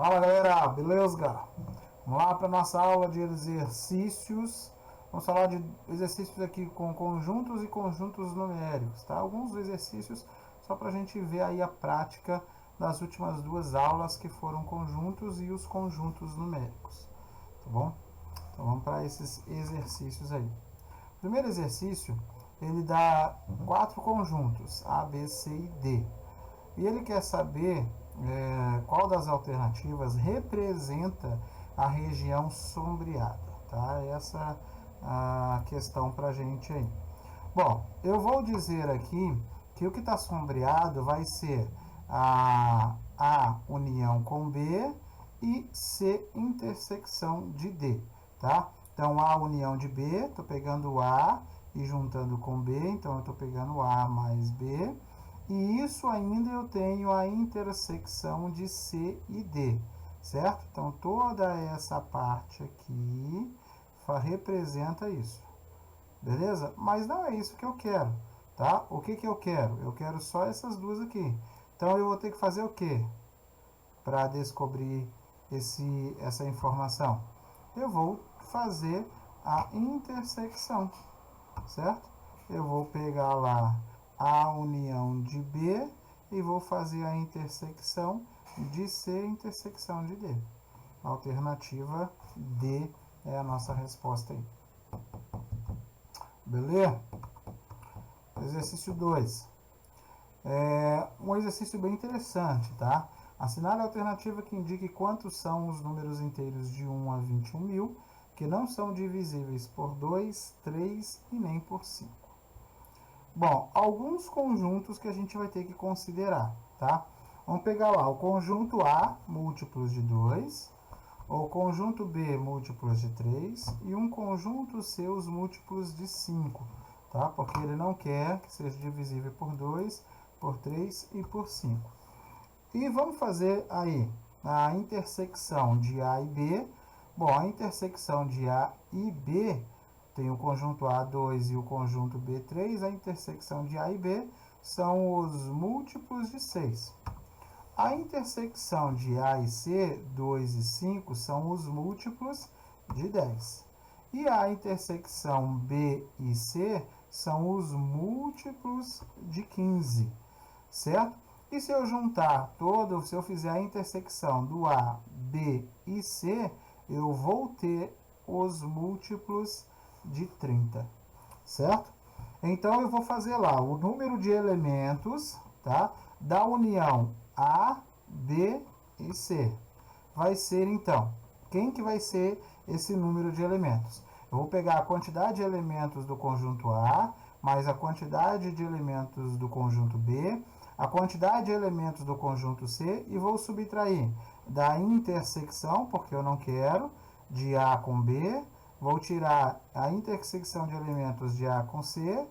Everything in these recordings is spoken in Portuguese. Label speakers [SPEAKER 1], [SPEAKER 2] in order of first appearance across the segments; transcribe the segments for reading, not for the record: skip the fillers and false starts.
[SPEAKER 1] Fala galera, beleza? Vamos lá para nossa aula de exercícios. Vamos falar de exercícios aqui com conjuntos e conjuntos numéricos, tá? Alguns exercícios só para a gente ver aí a prática das últimas duas aulas que foram conjuntos e os conjuntos numéricos, tá bom? Então vamos para esses exercícios aí. O primeiro exercício, ele dá 4 conjuntos, A, B, C e D. E ele quer saber qual das alternativas representa a região sombreada, tá? Essa a questão para a gente aí. Bom, eu vou dizer aqui que o que está sombreado vai ser a união com B e C intersecção de D, tá? Então, A união de B, estou pegando A e juntando com B, então eu estou pegando A mais B. E isso ainda eu tenho a intersecção de C e D, certo? Então, toda essa parte aqui representa isso, beleza? Mas não é isso que eu quero, tá? O que eu quero? Eu quero só essas duas aqui. Então, eu vou ter que fazer o quê para descobrir essa informação? Eu vou fazer a intersecção, certo? Eu vou pegar lá a união de B e vou fazer a intersecção de C intersecção de D. A alternativa D é a nossa resposta aí. Beleza? Exercício 2. Um exercício bem interessante, tá? Assinale a alternativa que indique quantos são os números inteiros de 1 a 21 mil que não são divisíveis por 2, 3 e nem por 5. Bom, alguns conjuntos que a gente vai ter que considerar, tá? Vamos pegar lá o conjunto A, múltiplos de 2, o conjunto B, múltiplos de 3, e um conjunto C, os múltiplos de 5, tá? Porque ele não quer que seja divisível por 2, por 3 e por 5. E vamos fazer aí a intersecção de A e B. Bom, a intersecção de A e B tem o conjunto A2 e o conjunto B3, a intersecção de A e B são os múltiplos de 6. A intersecção de A e C, 2 e 5, são os múltiplos de 10. E a intersecção B e C são os múltiplos de 15, certo? E se eu juntar se eu fizer a intersecção do A, B e C, eu vou ter os múltiplos de 30, certo? Então, eu vou fazer lá o número de elementos, tá? Da união A, B e C. Vai ser, então, quem que vai ser esse número de elementos? Eu vou pegar a quantidade de elementos do conjunto A, mais a quantidade de elementos do conjunto B, a quantidade de elementos do conjunto C e vou subtrair da intersecção, porque eu não quero, de A com B, vou tirar a intersecção de elementos de A com C,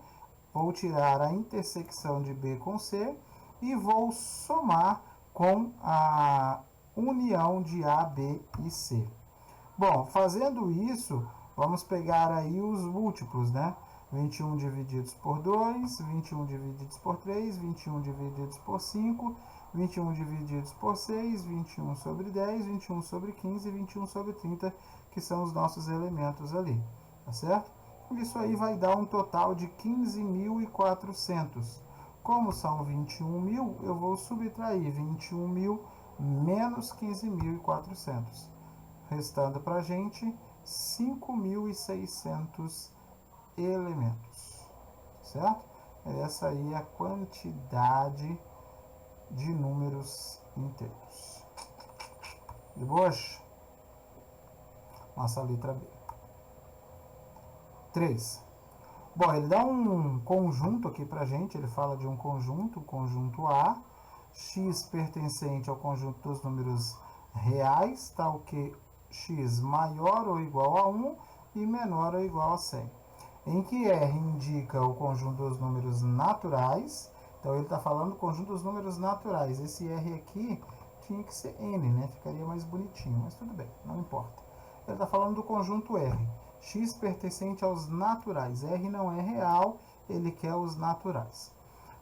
[SPEAKER 1] vou tirar a intersecção de B com C e vou somar com a união de A, B e C. Bom, fazendo isso, vamos pegar aí os múltiplos, né? 21 divididos por 2, 21 divididos por 3, 21 divididos por 5, 21 divididos por 6, 21 sobre 10, 21 sobre 15 e 21 sobre 30, que são os nossos elementos ali, tá certo? Isso aí vai dar um total de 15.400. Como são 21 mil, eu vou subtrair 21 mil menos 15.400, restando para a gente 5.600 elementos, certo? Essa aí é a quantidade de números inteiros. De boas? Nossa letra B. 3. Bom, ele dá um conjunto aqui pra gente, ele fala de um conjunto, o conjunto A, x pertencente ao conjunto dos números reais, tal que x maior ou igual a 1 e menor ou igual a 100. Em que R indica o conjunto dos números naturais, então ele está falando do conjunto dos números naturais. Esse R aqui tinha que ser N, né? Ficaria mais bonitinho, mas tudo bem, não importa. Ele está falando do conjunto R. X pertencente aos naturais. R não é real, ele quer os naturais.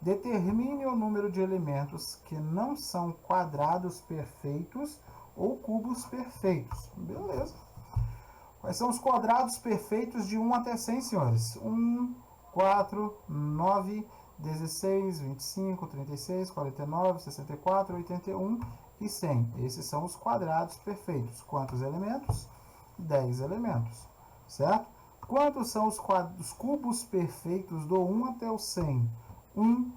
[SPEAKER 1] Determine o número de elementos que não são quadrados perfeitos ou cubos perfeitos. Beleza. Quais são os quadrados perfeitos de 1 até 100, senhores? 1, 4, 9, 16, 25, 36, 49, 64, 81 e 100. Esses são os quadrados perfeitos. Quantos elementos? 10 elementos, certo? Quantos são os cubos perfeitos do 1 até o 100? 1,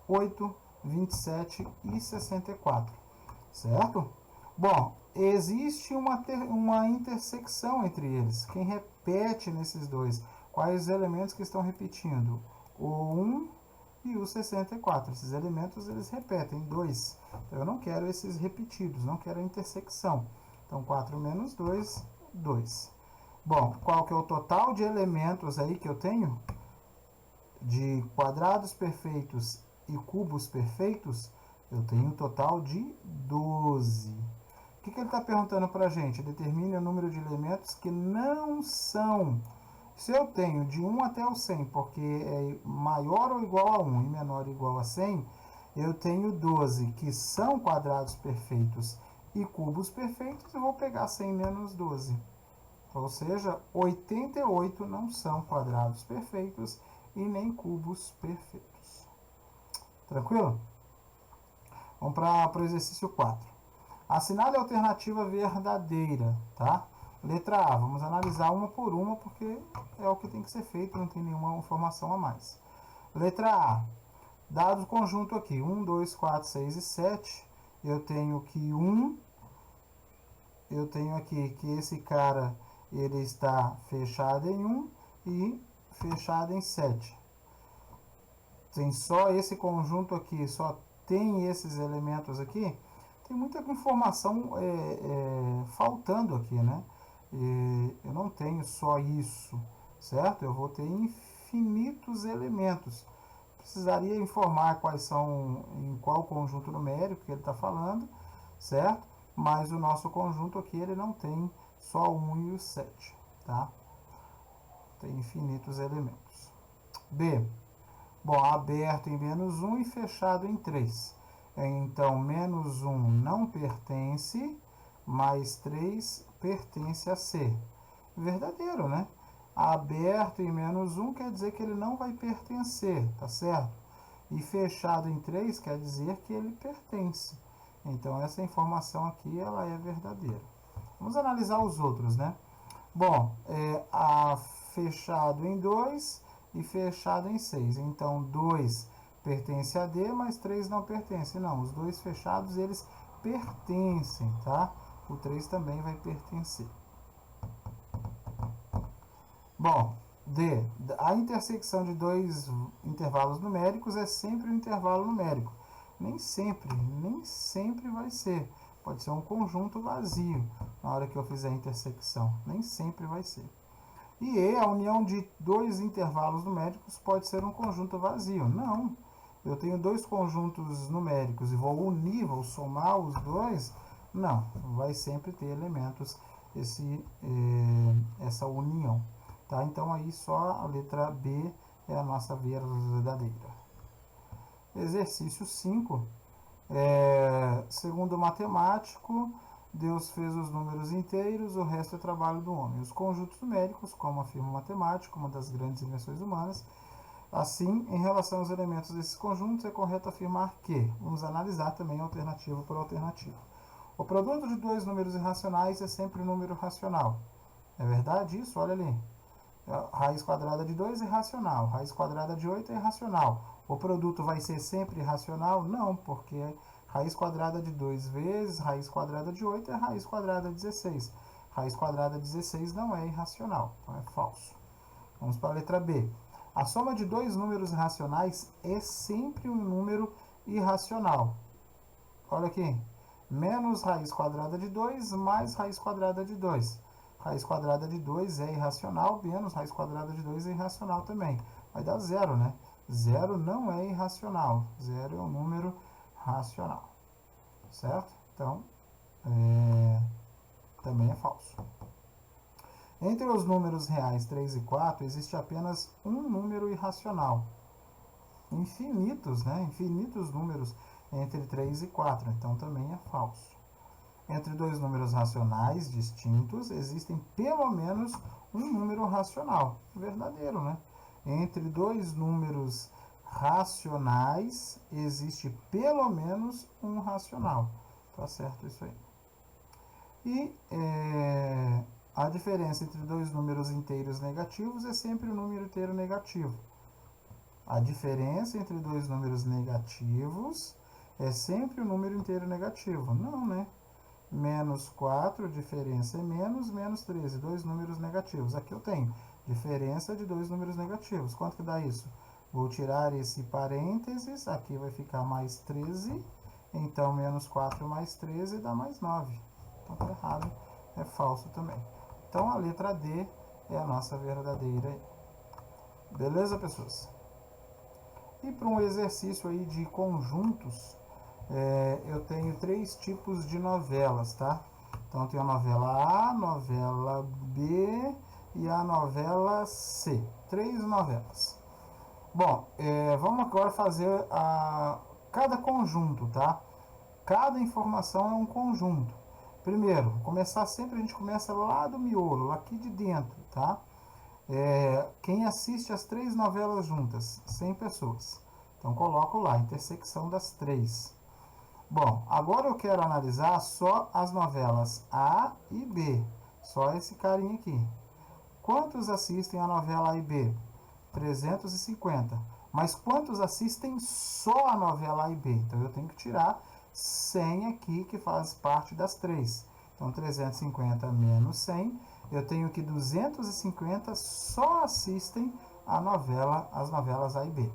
[SPEAKER 1] 8, 27 e 64, certo? Bom, existe uma intersecção entre eles. Quem repete nesses dois? Quais os elementos que estão repetindo? O 1 e o 64. Esses elementos, eles repetem, 2. Então, eu não quero esses repetidos, não quero a intersecção. Então, 4 menos 2, 2. Bom, qual que é o total de elementos aí que eu tenho? De quadrados perfeitos e cubos perfeitos, eu tenho um total de 12. O que ele está perguntando para a gente? Determine o número de elementos que não são. Se eu tenho de 1 até o 100, porque é maior ou igual a 1 e menor ou igual a 100, eu tenho 12 que são quadrados perfeitos e cubos perfeitos, eu vou pegar 100 menos 12. Ou seja, 88 não são quadrados perfeitos e nem cubos perfeitos. Tranquilo? Vamos para o exercício 4. Assinale a alternativa verdadeira, tá? Letra A, vamos analisar uma por uma, porque é o que tem que ser feito, não tem nenhuma informação a mais. Letra A, dado o conjunto aqui, 1, 2, 4, 6 e 7, eu tenho que eu tenho aqui que esse cara, ele está fechado em 1 e fechado em 7. Tem só esse conjunto aqui, só tem esses elementos aqui. Tem muita informação faltando aqui, né? Eu não tenho só isso, certo? Eu vou ter infinitos elementos. Precisaria informar quais são, em qual conjunto numérico que ele está falando, certo? Mas o nosso conjunto aqui, ele não tem só 1 e o 7, tá? Tem infinitos elementos. B. Bom, aberto em menos 1 e fechado em 3. Então, menos 1 não pertence, mais 3 pertence a C. Verdadeiro, né? Aberto em menos 1 quer dizer que ele não vai pertencer, tá certo? E fechado em 3 quer dizer que ele pertence. Então, essa informação aqui, ela é verdadeira. Vamos analisar os outros, né? Bom, fechado em 2 e fechado em 6. Então, 2 pertence a D, mas 3 não pertence. Não, os dois fechados, eles pertencem, tá? O 3 também vai pertencer. Bom, D. A intersecção de dois intervalos numéricos é sempre um intervalo numérico. Nem sempre vai ser. Pode ser um conjunto vazio na hora que eu fizer a intersecção. Nem sempre vai ser. E E, a união de dois intervalos numéricos pode ser um conjunto vazio. Não. Eu tenho dois conjuntos numéricos e vou unir, vou somar os dois. Não. Vai sempre ter elementos essa união. Tá? Então, aí só a letra B é a nossa verdadeira. Exercício 5. Segundo o matemático, Deus fez os números inteiros, o resto é trabalho do homem. Os conjuntos numéricos, como afirma o matemático, uma das grandes invenções humanas. Assim, em relação aos elementos desses conjuntos, é correto afirmar que, vamos analisar também alternativa por alternativa. O produto de dois números irracionais é sempre um número racional. É verdade isso? Olha ali. A raiz quadrada de 2 é irracional, raiz quadrada de 8 é irracional. O produto vai ser sempre irracional? Não, porque raiz quadrada de 2 vezes raiz quadrada de 8 é raiz quadrada de 16. Raiz quadrada de 16 não é irracional, então é falso. Vamos para a letra B. A soma de dois números irracionais é sempre um número irracional. Olha aqui. Menos raiz quadrada de 2 mais raiz quadrada de 2. Raiz quadrada de 2 é irracional, menos raiz quadrada de 2 é irracional também. Vai dar zero, né? Zero não é irracional. Zero é um número racional. Certo? Então, também é falso. Entre os números reais 3 e 4, existe apenas um número irracional. Infinitos, né? Infinitos números entre 3 e 4. Então, também é falso. Entre dois números racionais distintos, existem pelo menos um número racional. Verdadeiro, né? Entre dois números racionais, existe pelo menos um racional. Tá certo isso aí. E a diferença entre dois números inteiros negativos é sempre o número inteiro negativo. A diferença entre dois números negativos é sempre o número inteiro negativo. Não, né? Menos 4, diferença é menos 13, dois números negativos. Aqui eu tenho diferença de dois números negativos. Quanto que dá isso? Vou tirar esse parênteses, aqui vai ficar mais 13, então menos 4 mais 13 dá mais 9. Então tá errado, é falso também. Então a letra D é a nossa verdadeira. Beleza, pessoas? E para um exercício aí de conjuntos, eu tenho 3 tipos de novelas, tá? Então, eu tenho a novela A, novela B e a novela C. 3 novelas. Bom, vamos agora fazer cada conjunto, tá? Cada informação é um conjunto. Primeiro, começar sempre, a gente começa lá do miolo, aqui de dentro, tá? Quem assiste as 3 novelas juntas? 100 pessoas. Então, coloco lá, intersecção das 3. Bom, agora eu quero analisar só as novelas A e B. Só esse carinha aqui. Quantos assistem a novela A e B? 350. Mas quantos assistem só a novela A e B? Então, eu tenho que tirar 100 aqui, que faz parte das 3. Então, 350 menos 100. Eu tenho que 250 só assistem as novelas A e B.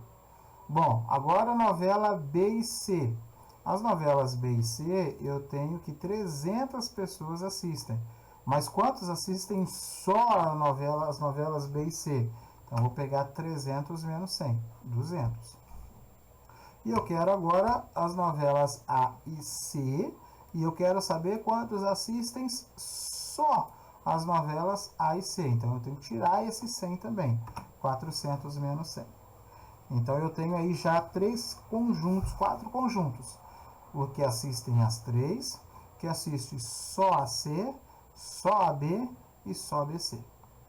[SPEAKER 1] Bom, agora a novela B e C. As novelas B e C, eu tenho que 300 pessoas assistem. Mas quantos assistem só as novelas B e C? Então, vou pegar 300 menos 100, 200. E eu quero agora as novelas A e C. E eu quero saber quantos assistem só as novelas A e C. Então, eu tenho que tirar esse 100 também. 400 menos 100. Então, eu tenho aí já 4 conjuntos. O que assistem as 3, que assiste só a C, só a B e só a BC.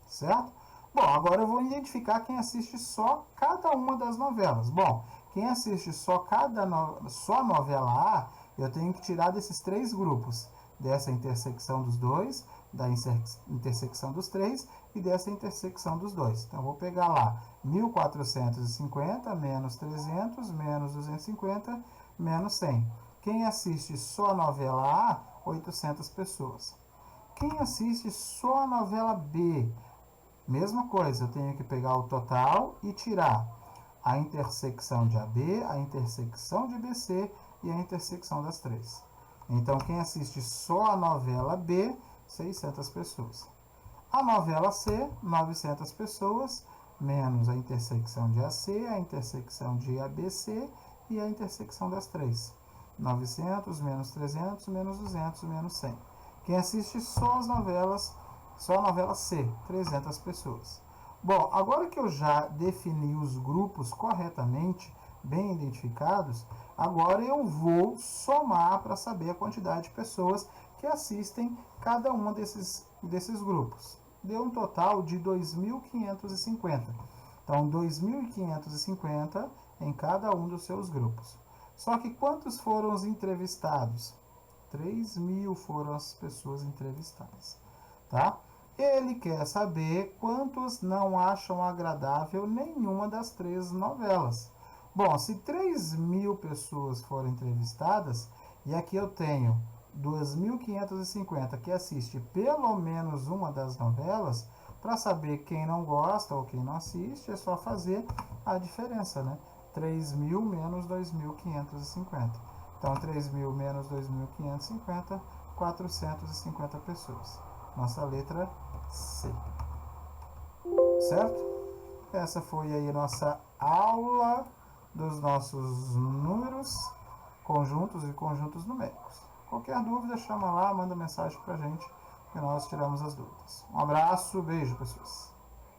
[SPEAKER 1] Certo? Bom, agora eu vou identificar quem assiste só cada uma das novelas. Bom, quem assiste só a novela A, eu tenho que tirar desses 3 grupos. Dessa intersecção dos 2, da intersecção dos 3 e dessa intersecção dos 2. Então, eu vou pegar lá 1450 menos 300 menos 250 menos 100. Quem assiste só a novela A, 800 pessoas. Quem assiste só a novela B, mesma coisa, eu tenho que pegar o total e tirar a intersecção de AB, a intersecção de BC e a intersecção das 3. Então, quem assiste só a novela B, 600 pessoas. A novela C, 900 pessoas, menos a intersecção de AC, a intersecção de ABC e a intersecção das 3. 900 menos 300 menos 200 menos 100. Quem assiste só a novela C, 300 pessoas. Bom, agora que eu já defini os grupos corretamente, bem identificados, agora eu vou somar para saber a quantidade de pessoas que assistem cada um desses grupos. Deu um total de 2.550. Então, 2.550 em cada um dos seus grupos. Só que quantos foram os entrevistados? 3.000 foram as pessoas entrevistadas. Tá? Ele quer saber quantos não acham agradável nenhuma das 3 novelas. Bom, se 3.000 pessoas foram entrevistadas, e aqui eu tenho 2.550 que assiste pelo menos uma das novelas, para saber quem não gosta ou quem não assiste, é só fazer a diferença, né? 3.000 menos 2.550. Então, 3.000 menos 2.550, 450 pessoas. Nossa letra C. Certo? Essa foi aí a nossa aula dos nossos números, conjuntos e conjuntos numéricos. Qualquer dúvida, chama lá, manda mensagem pra gente que nós tiramos as dúvidas. Um abraço, beijo, pessoas.